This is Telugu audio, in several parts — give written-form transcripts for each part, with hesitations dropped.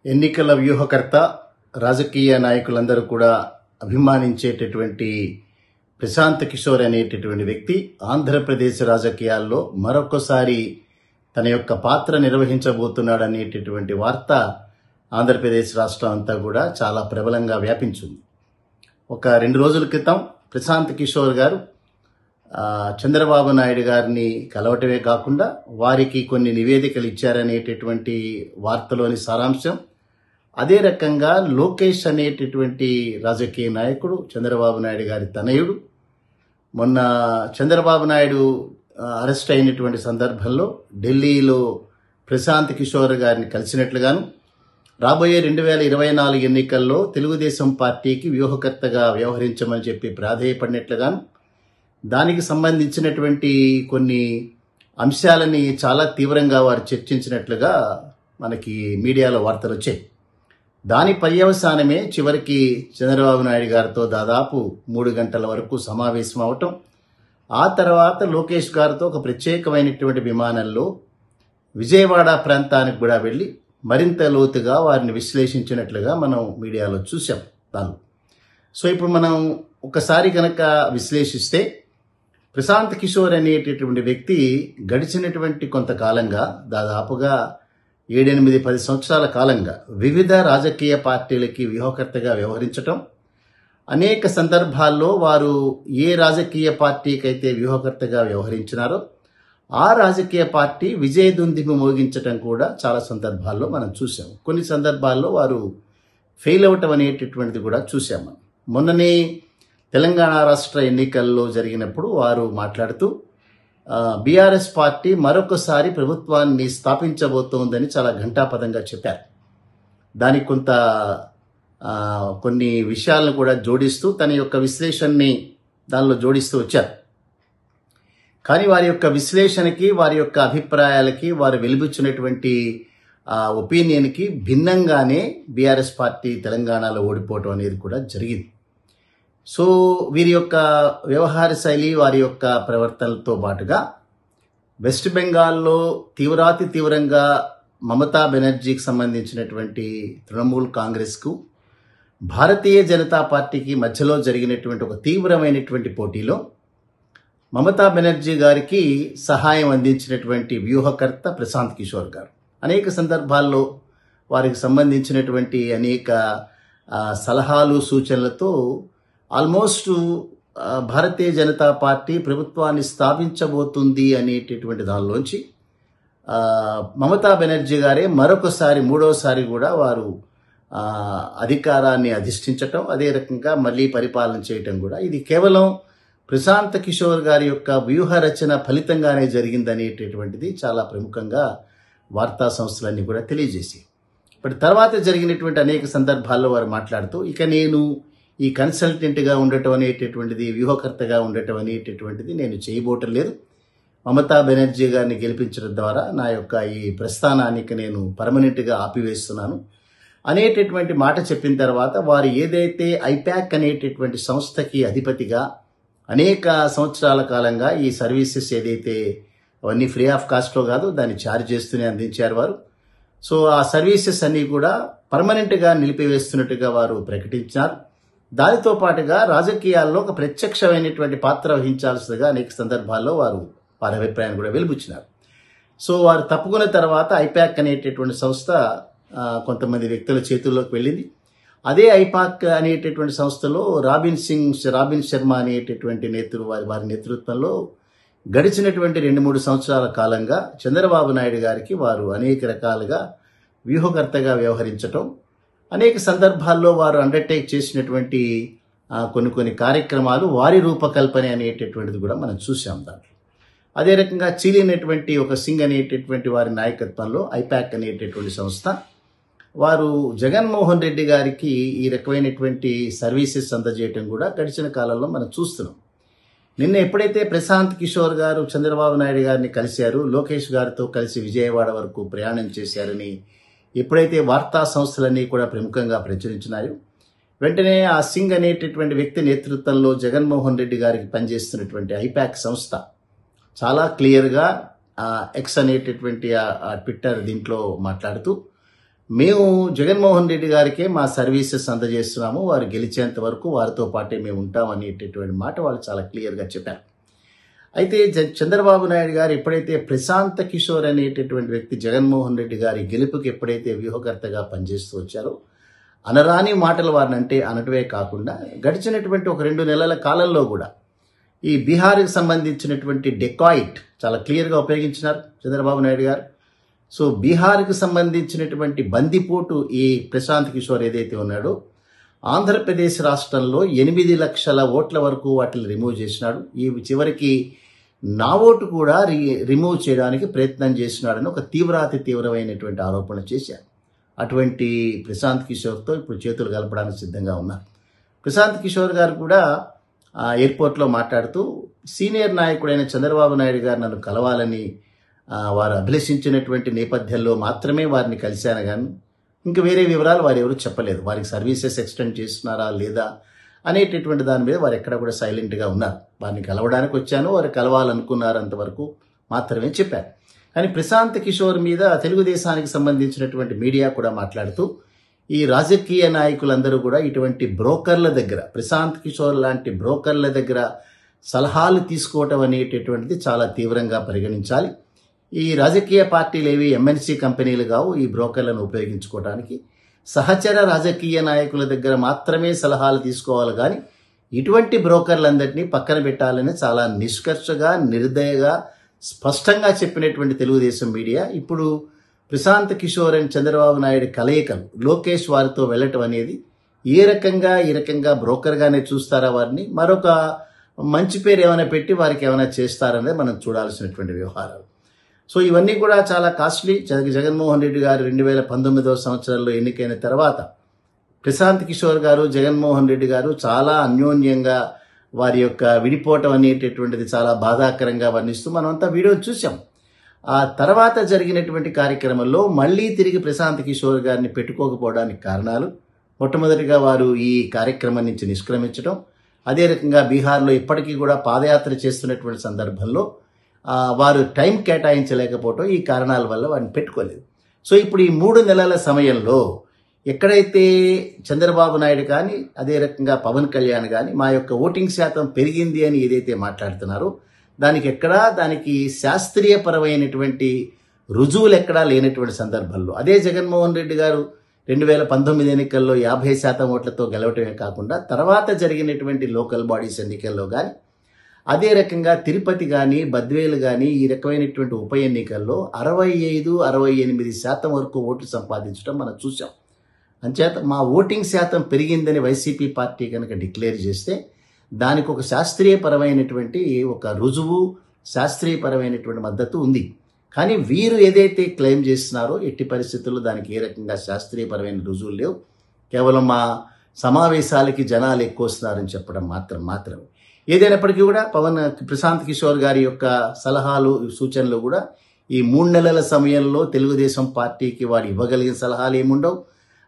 ఎన్నికల వ్యూహకర్త రాజకీయ నాయకులందరూ కూడా అభిమానించేటటువంటి ప్రశాంత్ కిషోర్ అనేటటువంటి వ్యక్తి ఆంధ్రప్రదేశ్ రాజకీయాల్లో మరొకసారి తన యొక్క పాత్ర నిర్వహించబోతున్నాడు అనేటటువంటి వార్త ఆంధ్రప్రదేశ్ రాష్ట్రం అంతా కూడా చాలా ప్రబలంగా వ్యాపించింది. ఒక 2 రోజుల క్రితం ప్రశాంత్ కిషోర్ గారు చంద్రబాబు నాయుడు గారిని కలవటమే కాకుండా వారికి కొన్ని నివేదికలు ఇచ్చారనేటటువంటి వార్తలోని సారాంశం. అదే రకంగా లోకేష్ అనేటటువంటి రాజకీయ నాయకుడు చంద్రబాబు నాయుడు గారి తనయుడు మొన్న చంద్రబాబు నాయుడు అరెస్ట్ అయినటువంటి సందర్భంలో ఢిల్లీలో ప్రశాంత్ కిషోర్ గారిని కలిసినట్లుగాను, రాబోయే 2024 ఎన్నికల్లో తెలుగుదేశం పార్టీకి వ్యూహకర్తగా వ్యవహరించమని చెప్పి ప్రాధేయపడినట్లుగాను, దానికి సంబంధించినటువంటి కొన్ని అంశాలని చాలా తీవ్రంగా వారు చర్చించినట్లుగా మనకి మీడియాలో వార్తలు వచ్చాయి. దాని పర్యవసానమే చివరికి చంద్రబాబు నాయుడు గారితో దాదాపు 3 గంటల వరకు సమావేశం అవటం, ఆ తర్వాత లోకేష్ గారితో ఒక ప్రత్యేకమైనటువంటి విమానంలో విజయవాడ ప్రాంతానికి కూడా వెళ్ళి మరింత లోతుగా వారిని విశ్లేషించినట్లుగా మనం మీడియాలో చూసాం దానిలో. సో ఇప్పుడు మనం ఒకసారి కనుక విశ్లేషిస్తే, ప్రశాంత్ కిషోర్ అనేటటువంటి వ్యక్తి గడిచినటువంటి కొంతకాలంగా దాదాపుగా 7-8-10 సంవత్సరాల కాలంగా వివిధ రాజకీయ పార్టీలకి వ్యూహకర్తగా వ్యవహరించటం, అనేక సందర్భాల్లో వారు ఏ రాజకీయ పార్టీకైతే వ్యూహకర్తగా వ్యవహరించినారో ఆ రాజకీయ పార్టీ విజయదుందుభి మోగించటం కూడా చాలా సందర్భాల్లో మనం చూసాం. కొన్ని సందర్భాల్లో వారు ఫెయిల్ అవటం అనేటటువంటిది కూడా చూసాం. మనం మొన్ననే తెలంగాణ రాష్ట్ర ఎన్నికల్లో జరిగినప్పుడు వారు మాట్లాడుతూ బీఆర్ఎస్ పార్టీ మరొకసారి ప్రభుత్వాన్ని స్థాపించబోతోందని చాలా ఘంటాపథంగా చెప్పారు. దానికి కొన్ని విషయాలను కూడా జోడిస్తూ తన యొక్క విశ్లేషణని దానిలో జోడిస్తూ వచ్చారు. కానీ వారి యొక్క విశ్లేషణకి, వారి యొక్క అభిప్రాయాలకి, వారు వెలిబుచ్చినటువంటి ఒపీనియన్కి భిన్నంగానే బీఆర్ఎస్ పార్టీ తెలంగాణలో ఓడిపోవటం అనేది కూడా జరిగింది. సో వీరి యొక్క వ్యవహార శైలి, వారి యొక్క ప్రవర్తనలతో పాటుగా వెస్ట్ బెంగాల్లో తీవ్రంగా మమతా బెనర్జీకి సంబంధించినటువంటి తృణమూల్ కాంగ్రెస్కు భారతీయ జనతా పార్టీకి మధ్యలో జరిగినటువంటి ఒక తీవ్రమైనటువంటి పోటీలో మమతా బెనర్జీ గారికి సహాయం అందించినటువంటి వ్యూహకర్త ప్రశాంత్ కిషోర్ గారు అనేక సందర్భాల్లో వారికి సంబంధించినటువంటి అనేక సలహాలు, సూచనలతో ఆల్మోస్ట్ భారతీయ జనతా పార్టీ ప్రభుత్వాన్ని స్థాపించబోతుంది అనేటటువంటి దానిలోంచి మమతా బెనర్జీ గారే మరొకసారి, మూడోసారి కూడా వారు అధికారాన్ని అధిష్ఠించటం, అదే రకంగా మళ్ళీ పరిపాలన చేయటం కూడా ఇది కేవలం ప్రశాంత్ కిషోర్ గారి యొక్క వ్యూహ రచన ఫలితంగానే జరిగిందనేటటువంటిది చాలా ప్రముఖంగా వార్తా సంస్థలన్నీ కూడా తెలియజేసి, ఇప్పటి తర్వాత జరిగినటువంటి అనేక సందర్భాల్లో వారు మాట్లాడుతూ, ఇక నేను ఈ కన్సల్టెంట్గా ఉండటం అనేటటువంటిది, వ్యూహకర్తగా ఉండటం అనేటటువంటిది నేను చేయబోటం లేదు. మమతా బెనర్జీ గారిని గెలిపించడం ద్వారా నా యొక్క ఈ ప్రస్థానానికి నేను పర్మనెంట్గా ఆపివేస్తున్నాను అనేటటువంటి మాట చెప్పిన తర్వాత, వారు ఏదైతే ఐపాక్ అనేటటువంటి సంస్థకి అధిపతిగా అనేక సంవత్సరాల కాలంగా ఈ సర్వీసెస్ ఏదైతే అవన్నీ ఫ్రీ ఆఫ్ కాస్ట్లో కాదు, దాన్ని ఛార్జ్ చేస్తూనే అందించారు వారు. సో ఆ సర్వీసెస్ అన్నీ కూడా పర్మనెంట్గా నిలిపివేస్తున్నట్టుగా వారు ప్రకటించారు. దానితో పాటుగా రాజకీయాల్లో ఒక ప్రత్యక్షమైనటువంటి పాత్ర వహించాల్సిందిగా అనేక సందర్భాల్లో వారి అభిప్రాయాన్ని కూడా వెలిబుచ్చినారు. సో వారు తప్పుకున్న తర్వాత ఐపాక్ అనేటటువంటి సంస్థ కొంతమంది వ్యక్తుల చేతుల్లోకి వెళ్ళింది. అదే ఐపాక్ అనేటటువంటి సంస్థలో రాబిన్ శర్మ అనేటటువంటి వారి నేతృత్వంలో గడిచినటువంటి 2-3 సంవత్సరాల కాలంగా చంద్రబాబు నాయుడు గారికి వారు అనేక రకాలుగా వ్యూహకర్తగా వ్యవహరించటం, అనేక సందర్భాల్లో వారు అండర్టేక్ చేసినటువంటి కొన్ని కార్యక్రమాలు వారి రూపకల్పన అనేటటువంటిది కూడా మనం చూసాం దాంట్లో. అదే రకంగా చీలినటువంటి ఒక సింగ్ అనేటటువంటి వారి నాయకత్వంలో ఐపాక్ అనేటటువంటి సంస్థ వారు జగన్మోహన్ రెడ్డి గారికి ఈ రకమైనటువంటి సర్వీసెస్ అందజేయటం కూడా గడిచిన కాలంలో మనం చూస్తున్నాం. నిన్న ఎప్పుడైతే ప్రశాంత్ కిషోర్ గారు చంద్రబాబు నాయుడు గారిని కలిశారు, లోకేష్ గారితో కలిసి విజయవాడ వరకు ప్రయాణం చేశారని ఎప్పుడైతే వార్తా సంస్థలన్నీ కూడా ప్రముఖంగా ప్రచురించినాయో, వెంటనే ఆ సింగ్ అనేటటువంటి వ్యక్తి నేతృత్వంలో జగన్మోహన్ రెడ్డి గారికి పనిచేస్తున్నటువంటి ఐపాక్ సంస్థ చాలా క్లియర్గా ఎక్స్ అనేటటువంటి ఆ ట్విట్టర్ దీంట్లో మాట్లాడుతూ మేము జగన్మోహన్ రెడ్డి గారికే మా సర్వీసెస్ అందజేస్తున్నాము, వారు గెలిచేంత వరకు వారితో పాటే మేము ఉంటాం అనేటటువంటి మాట వాళ్ళు చాలా క్లియర్గా చెప్పారు. అయితే చంద్రబాబు నాయుడు గారు ఎప్పుడైతే ప్రశాంత్ కిషోర్ అనేటటువంటి వ్యక్తి జగన్మోహన్ రెడ్డి గారి గెలుపుకి ఎప్పుడైతే వ్యూహకర్తగా పనిచేస్తూ వచ్చారో, అనరాని మాటలు వారిని అంటే అనటమే కాకుండా గడిచినటువంటి ఒక 2 నెలల కాలంలో కూడా ఈ బీహార్కి సంబంధించినటువంటి డెకాయిట్ చాలా క్లియర్గా ఉపయోగించినారు చంద్రబాబు నాయుడు గారు. సో బీహార్కి సంబంధించినటువంటి బందిపోటు ఈ ప్రశాంత్ కిషోర్ ఏదైతే ఉన్నాడో, ఆంధ్రప్రదేశ్ రాష్ట్రంలో 8 లక్షల ఓట్ల వరకు వాటిని రిమూవ్ చేసినాడు. ఈ చివరికి నా ఓటు కూడా రిమూవ్ చేయడానికి ప్రయత్నం చేసినాడని ఒక తీవ్రమైనటువంటి ఆరోపణ చేశారు. అటువంటి ప్రశాంత్ కిషోర్తో ఇప్పుడు చేతులు కలపడానికి సిద్ధంగా ఉన్నారు. ప్రశాంత్ కిషోర్ గారు కూడా ఎయిర్పోర్ట్లో మాట్లాడుతూ సీనియర్ నాయకుడైన చంద్రబాబు నాయుడు గారు నన్ను కలవాలని వారు అభిలషించినటువంటి నేపథ్యంలో మాత్రమే వారిని కలిశాను, కానీ ఇంకా వేరే వివరాలు వారు ఎవరు చెప్పలేదు. వారికి సర్వీసెస్ ఎక్స్టెండ్ చేస్తున్నారా లేదా అనేటటువంటి దాని మీద వారు ఎక్కడ కూడా సైలెంట్గా ఉన్నారు. వారిని కలవడానికి వచ్చాను, వారు కలవాలనుకున్నారు అంతవరకు మాత్రమే చెప్పారు. కానీ ప్రశాంత్ కిషోర్ మీద తెలుగుదేశానికి సంబంధించినటువంటి మీడియా కూడా మాట్లాడుతూ ఈ రాజకీయ నాయకులందరూ కూడా ఇటువంటి బ్రోకర్ల దగ్గర, ప్రశాంత్ కిషోర్ లాంటి బ్రోకర్ల దగ్గర సలహాలు తీసుకోవటం అనేటటువంటిది చాలా తీవ్రంగా పరిగణించాలి. ఈ రాజకీయ పార్టీలు ఏవి ఎంఎన్సీ కంపెనీలు కావు ఈ బ్రోకర్లను ఉపయోగించుకోవడానికి. సహచర రాజకీయ నాయకుల దగ్గర మాత్రమే సలహాలు తీసుకోవాలి, కానీ ఇటువంటి బ్రోకర్లందరినీ పక్కన పెట్టాలని చాలా నిష్కర్షగా, నిర్దయగా, స్పష్టంగా చెప్పినటువంటి తెలుగుదేశం మీడియా ఇప్పుడు ప్రశాంత్ కిషోర్ అండ్ చంద్రబాబు నాయుడు కలయికలు లోకేష్ వారితో వెళ్ళటం అనేది ఈ రకంగా బ్రోకర్గానే చూస్తారా వారిని, మరొక మంచి పేరు ఏమైనా పెట్టి వారికి ఏమైనా చేస్తారనేది మనం చూడాల్సినటువంటి వ్యవహారాలు. సో ఇవన్నీ కూడా చాలా కాస్ట్లీ. జగన్మోహన్ రెడ్డి గారు 2019వ సంవత్సరంలో ఎన్నికైన తర్వాత ప్రశాంత్ కిషోర్ గారు, జగన్మోహన్ రెడ్డి గారు చాలా అన్యోన్యంగా వారి యొక్క విడిపోవటం అనేటటువంటిది చాలా బాధాకరంగా వర్ణిస్తూ మనమంతా వీడియో చూసాం. ఆ తర్వాత జరిగినటువంటి కార్యక్రమంలో మళ్ళీ తిరిగి ప్రశాంత్ కిషోర్ గారిని పెట్టుకోకపోవడానికి కారణాలు, మొట్టమొదటిగా వారు ఈ కార్యక్రమం నుంచి నిష్క్రమించడం, అదే రకంగా బీహార్లో ఇప్పటికీ కూడా పాదయాత్ర చేస్తున్నటువంటి సందర్భంలో వారు టైం కేటాయించలేకపోవటం, ఈ కారణాల వల్ల వారిని పెట్టుకోలేదు. సో ఇప్పుడు ఈ 3 నెలల సమయంలో ఎక్కడైతే చంద్రబాబు నాయుడు కానీ అదే రకంగా పవన్ కళ్యాణ్ కానీ మా యొక్క ఓటింగ్ శాతం పెరిగింది అని ఏదైతే మాట్లాడుతున్నారో దానికి శాస్త్రీయపరమైనటువంటి రుజువులు ఎక్కడా లేనటువంటి సందర్భంలో, అదే జగన్మోహన్ రెడ్డి గారు 2019 ఎన్నికల్లో 50% ఓట్లతో గెలవటమే కాకుండా తర్వాత జరిగినటువంటి లోకల్ బాడీస్ ఎన్నికల్లో కానీ, అదే రకంగా తిరుపతి కానీ బద్వేలు కానీ ఈ రకమైనటువంటి ఉప ఎన్నికల్లో 65-68% వరకు ఓట్లు సంపాదించడం మనం చూసాం. అంచేత మా ఓటింగ్ శాతం పెరిగిందని వైసీపీ పార్టీ కనుక డిక్లేర్ చేస్తే దానికి ఒక శాస్త్రీయపరమైనటువంటి ఒక రుజువు, శాస్త్రీయపరమైనటువంటి మద్దతు ఉంది. కానీ వీరు ఏదైతే క్లెయిమ్ చేస్తున్నారో ఎట్టి పరిస్థితుల్లో దానికి ఏ రకంగా శాస్త్రీయపరమైన రుజువులు లేవు. కేవలం మా సమావేశాలకి జనాలు ఎక్కువ వస్తున్నారని చెప్పడం మాత్రమే. ఏదైనప్పటికీ కూడా ప్రశాంత్ కిషోర్ గారి యొక్క సలహాలు, సూచనలు కూడా ఈ 3 నెలల సమయంలో తెలుగుదేశం పార్టీకి వాడు ఇవ్వగలిగిన సలహాలు ఏముండవు.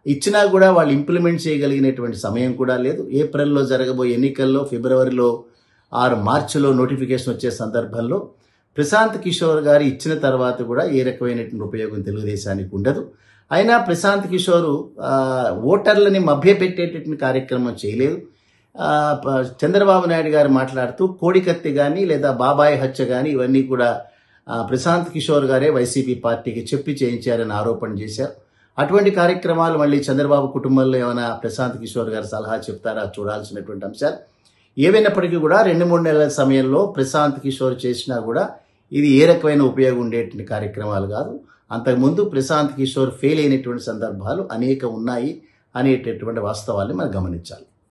ఇచ్చినా కూడా వాళ్ళు ఇంప్లిమెంట్ చేయగలిగినటువంటి సమయం కూడా లేదు. ఏప్రిల్లో జరగబోయే ఎన్నికల్లో ఫిబ్రవరిలో 6 మార్చిలో నోటిఫికేషన్ వచ్చే సందర్భంలో ప్రశాంత్ కిషోర్ గారు ఇచ్చిన తర్వాత కూడా ఏ రకమైనటువంటి ఉపయోగం తెలుగుదేశానికి ఉండదు. అయినా ప్రశాంత్ కిషోర్ ఓటర్లని మభ్యపెట్టేటటువంటి కార్యక్రమం చేయలేదు. చంద్రబాబు నాయుడు గారు మాట్లాడుతూ కోడికత్తి కానీ లేదా బాబాయ్ హత్య కానీ ఇవన్నీ కూడా ప్రశాంత్ కిషోర్ గారే వైసీపీ పార్టీకి చెప్పి చేయించారని ఆరోపణ చేశారు. అటువంటి కార్యక్రమాలు మళ్ళీ చంద్రబాబు కుటుంబంలో ఏమైనా ప్రశాంత్ కిషోర్ గారు సలహా చెప్తారా చూడాల్సినటువంటి అంశాలు. ఏవైనప్పటికీ కూడా 2-3 నెలల సమయంలో ప్రశాంత్ కిషోర్ చేసినా కూడా ఇది ఏ రకమైన ఉపయోగం ఉండేటువంటి కార్యక్రమాలు కాదు. అంతకుముందు ప్రశాంత్ కిషోర్ ఫెయిల్ అయినటువంటి సందర్భాలు అనేక ఉన్నాయి అనేటటువంటి వాస్తవాన్ని మనం గమనించాలి.